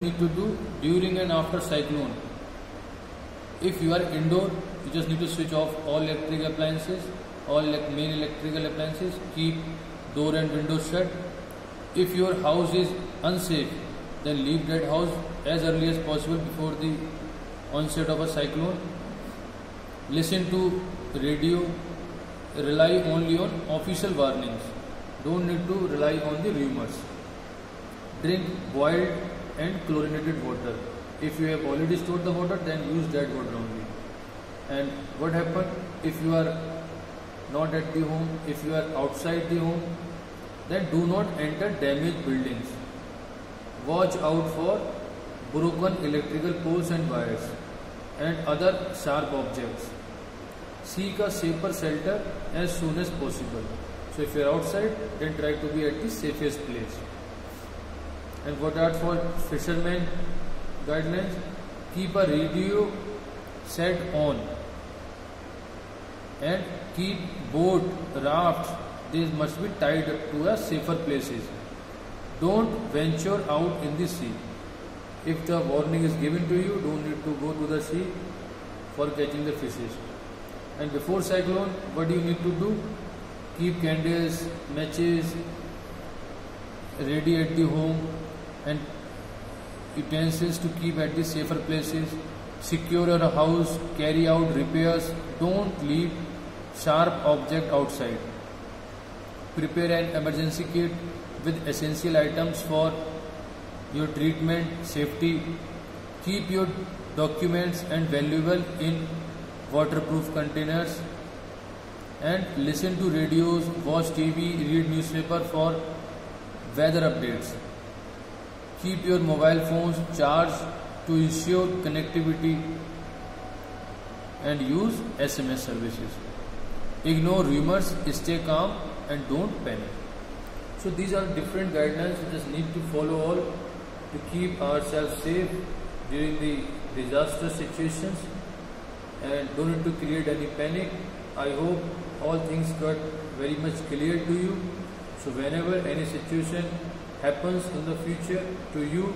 need to do during and after cyclone. If you are indoor, you just need to switch off all electric appliances, all main electrical appliances, keep door and windows shut. If your house is unsafe, then leave that house as early as possible before the onset of a cyclone. Listen to radio, rely only on official warnings. Don't need to rely on the rumors. Drink boiled and chlorinated water. If you have already stored the water, then use that water only. And what happens if you are not at the home, if you are outside the home, then do not enter damaged buildings. Watch out for broken electrical poles and wires and other sharp objects. Seek a safer shelter as soon as possible. So if you are outside, then try to be at the safest place. And what are for fishermen guidelines? Keep a radio set on and keep boat, rafts, these must be tied to a safer places. Don't venture out in the sea. If the warning is given to you, don't need to go to the sea for catching the fishes. And before cyclone, what do you need to do? Keep candles, matches ready at the home and utensils to keep at the safer places. Secure your house, carry out repairs, don't leave sharp object outside. Prepare an emergency kit with essential items for your treatment, safety. Keep your documents and valuable in waterproof containers. And listen to radios, watch TV, read newspaper for weather updates. Keep your mobile phones charged to ensure connectivity and use SMS services. Ignore rumors, stay calm and don't panic. So these are different guidelines we just need to follow all to keep ourselves safe during the disaster situations and don't need to create any panic. I hope all things got very much clear to you. So whenever any situation happens in the future to you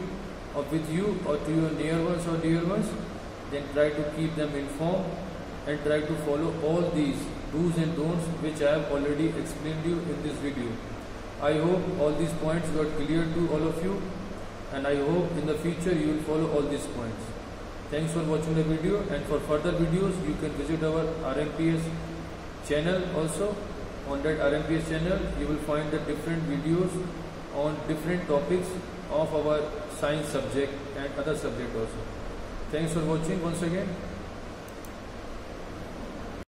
or with you or to your near ones or dear ones, then try to keep them informed and try to follow all these do's and don'ts which I have already explained you in this video. I hope all these points got clear to all of you and I hope in the future you will follow all these points. Thanks for watching the video, and for further videos you can visit our RMPS channel also. On that RMPS channel you will find the different videos on different topics of our science subject and other subject also. Thanks for watching once again.